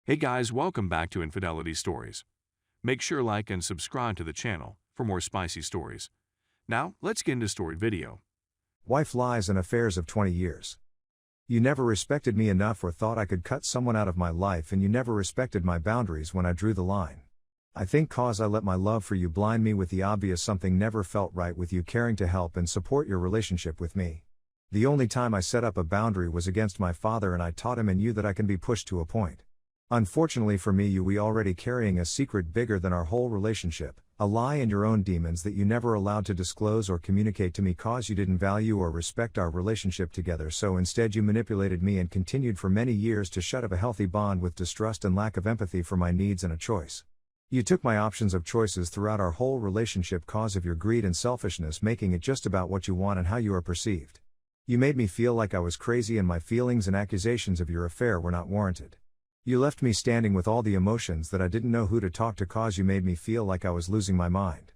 Hey guys, welcome back to Infidelity Stories. Make sure like and subscribe to the channel for more spicy stories. Now, let's get into story video. Wife lies and affairs of 20 years. You never respected me enough or thought I could cut someone out of my life, and you never respected my boundaries when I drew the line. I think cause I let my love for you blind me with the obvious something never felt right with you caring to help and support your relationship with me. The only time I set up a boundary was against my father, and I taught him and you that I can be pushed to a point. Unfortunately for me, we already carrying a secret bigger than our whole relationship, a lie and your own demons that you never allowed to disclose or communicate to me cause you didn't value or respect our relationship together, so instead you manipulated me and continued for many years to shut up a healthy bond with distrust and lack of empathy for my needs and a choice. You took my options of choices throughout our whole relationship cause of your greed and selfishness, making it just about what you want and how you are perceived. You made me feel like I was crazy and my feelings and accusations of your affair were not warranted. You left me standing with all the emotions that I didn't know who to talk to cause you made me feel like I was losing my mind.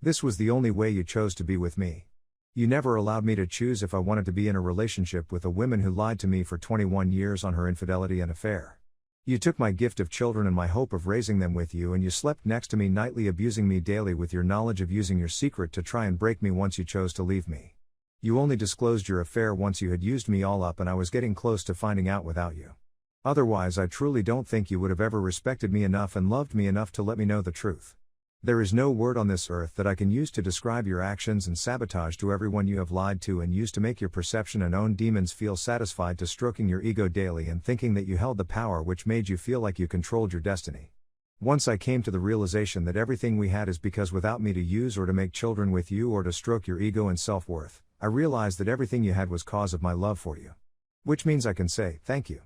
This was the only way you chose to be with me. You never allowed me to choose if I wanted to be in a relationship with a woman who lied to me for 21 years on her infidelity and affair. You took my gift of children and my hope of raising them with you, and you slept next to me nightly, abusing me daily with your knowledge of using your secret to try and break me once you chose to leave me. You only disclosed your affair once you had used me all up and I was getting close to finding out without you. Otherwise, I truly don't think you would have ever respected me enough and loved me enough to let me know the truth. There is no word on this earth that I can use to describe your actions and sabotage to everyone you have lied to and used to make your perception and own demons feel satisfied, to stroking your ego daily and thinking that you held the power which made you feel like you controlled your destiny. Once I came to the realization that everything we had is because without me to use or to make children with you or to stroke your ego and self-worth, I realized that everything you had was cause of my love for you. Which means I can say, thank you.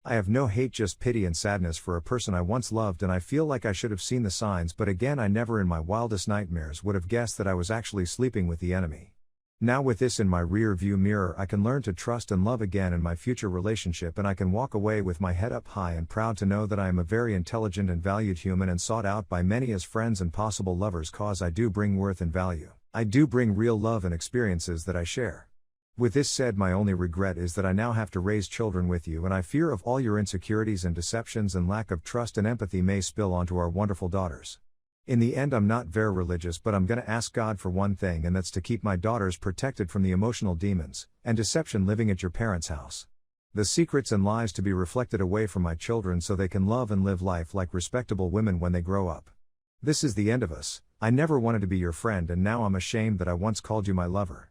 I have no hate, just pity and sadness for a person I once loved, and I feel like I should have seen the signs, but again I never in my wildest nightmares would have guessed that I was actually sleeping with the enemy. Now with this in my rear view mirror, I can learn to trust and love again in my future relationship, and I can walk away with my head up high and proud to know that I am a very intelligent and valued human and sought out by many as friends and possible lovers cause I do bring worth and value. I do bring real love and experiences that I share. With this said, my only regret is that I now have to raise children with you, and I fear of all your insecurities and deceptions and lack of trust and empathy may spill onto our wonderful daughters. In the end, I'm not very religious, but I'm gonna ask God for one thing, and that's to keep my daughters protected from the emotional demons and deception living at your parents' house. The secrets and lies to be reflected away from my children so they can love and live life like respectable women when they grow up. This is the end of us. I never wanted to be your friend, and now I'm ashamed that I once called you my lover.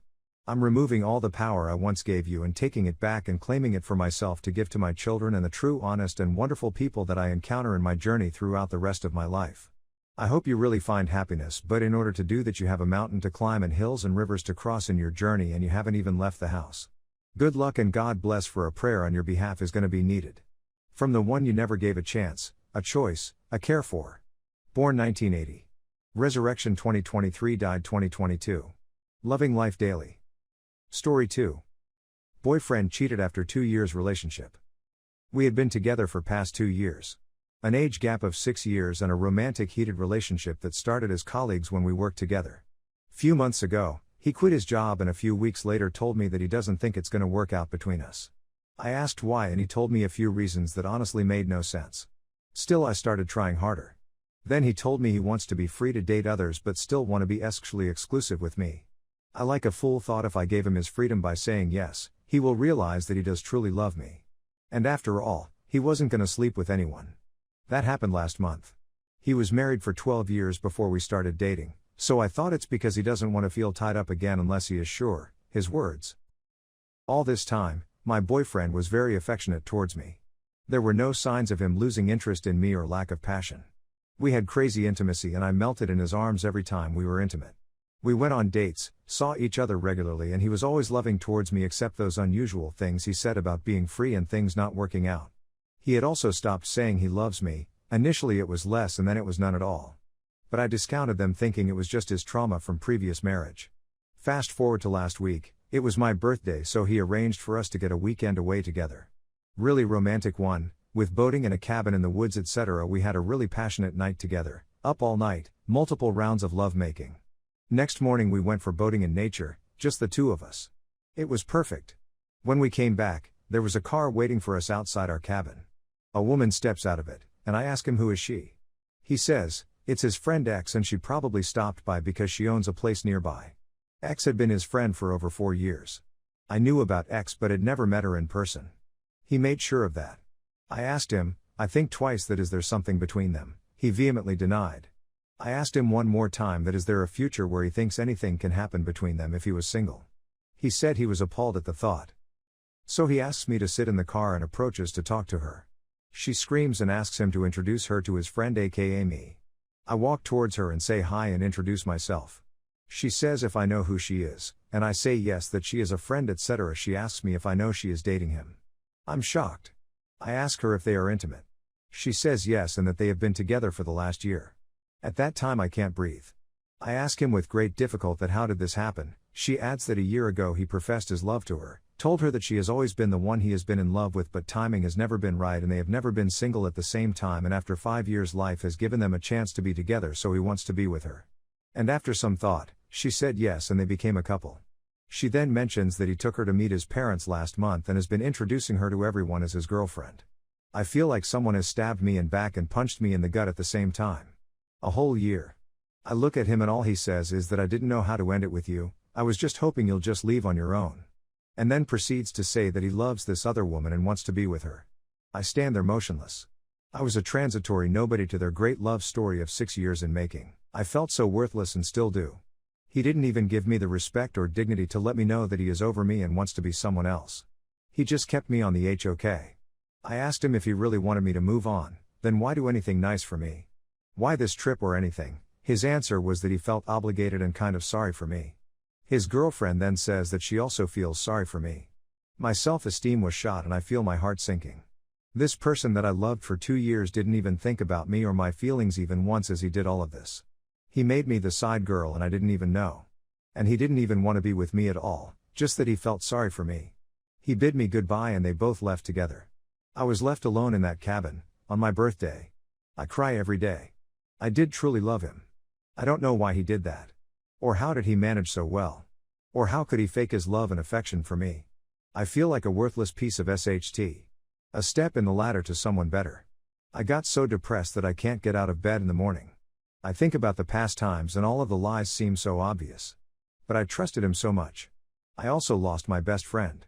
I'm removing all the power I once gave you and taking it back and claiming it for myself to give to my children and the true, honest, and wonderful people that I encounter in my journey throughout the rest of my life. I hope you really find happiness, but in order to do that you have a mountain to climb and hills and rivers to cross in your journey, and you haven't even left the house. Good luck and God bless, for a prayer on your behalf is going to be needed. From the one you never gave a chance, a choice, a care for. Born 1980. Resurrection 2023, died 2022. Loving life daily. Story 2. Boyfriend cheated after 2 years relationship. We had been together for past 2 years. An age gap of 6 years and a romantic heated relationship that started as colleagues when we worked together. Few months ago, he quit his job and a few weeks later told me that he doesn't think it's gonna work out between us. I asked why, and he told me a few reasons that honestly made no sense. Still, I started trying harder. Then he told me he wants to be free to date others but still want to be sexually exclusive with me. I like a fool thought if I gave him his freedom by saying yes, he will realize that he does truly love me. And after all, he wasn't gonna sleep with anyone. That happened last month. He was married for 12 years before we started dating, so I thought it's because he doesn't want to feel tied up again unless he is sure, his words. All this time, my boyfriend was very affectionate towards me. There were no signs of him losing interest in me or lack of passion. We had crazy intimacy and I melted in his arms every time we were intimate. We went on dates, saw each other regularly, and he was always loving towards me except those unusual things he said about being free and things not working out. He had also stopped saying he loves me. Initially it was less and then it was none at all. But I discounted them thinking it was just his trauma from previous marriage. Fast forward to last week, it was my birthday, so he arranged for us to get a weekend away together. Really romantic one, with boating and a cabin in the woods, etc. We had a really passionate night together, up all night, multiple rounds of lovemaking. Next morning we went for boating in nature, just the two of us. It was perfect. When we came back, there was a car waiting for us outside our cabin. A woman steps out of it, and I ask him who is she. He says, it's his friend X and she probably stopped by because she owns a place nearby. X had been his friend for over 4 years. I knew about X but had never met her in person. He made sure of that. I asked him, I think twice, that is there something between them. He vehemently denied. I asked him one more time that is there a future where he thinks anything can happen between them if he was single. He said he was appalled at the thought. So he asks me to sit in the car and approaches to talk to her. She screams and asks him to introduce her to his friend aka me. I walk towards her and say hi and introduce myself. She says if I know who she is, and I say yes, that she is a friend etc. She asks me if I know she is dating him. I'm shocked. I ask her if they are intimate. She says yes and that they have been together for the last year. At that time I can't breathe. I ask him with great difficulty that how did this happen. She adds that a year ago he professed his love to her, told her that she has always been the one he has been in love with but timing has never been right and they have never been single at the same time, and after 5 years life has given them a chance to be together so he wants to be with her. And after some thought, she said yes and they became a couple. She then mentions that he took her to meet his parents last month and has been introducing her to everyone as his girlfriend. I feel like someone has stabbed me in back and punched me in the gut at the same time. A whole year. I look at him and all he says is that I didn't know how to end it with you, I was just hoping you'll just leave on your own. And then proceeds to say that he loves this other woman and wants to be with her. I stand there motionless. I was a transitory nobody to their great love story of 6 years in making. I felt so worthless and still do. He didn't even give me the respect or dignity to let me know that he is over me and wants to be someone else. He just kept me on the HOK. I asked him if he really wanted me to move on, then why do anything nice for me? Why this trip or anything? His answer was that he felt obligated and kind of sorry for me. His girlfriend then says that she also feels sorry for me. My self-esteem was shot and I feel my heart sinking. This person that I loved for 2 years didn't even think about me or my feelings even once as he did all of this. He made me the side girl and I didn't even know. And he didn't even want to be with me at all, just that he felt sorry for me. He bid me goodbye and they both left together. I was left alone in that cabin, on my birthday. I cry every day. I did truly love him. I don't know why he did that. Or how did he manage so well? Or how could he fake his love and affection for me? I feel like a worthless piece of SHT. A step in the ladder to someone better. I got so depressed that I can't get out of bed in the morning. I think about the past times and all of the lies seem so obvious. But I trusted him so much. I also lost my best friend.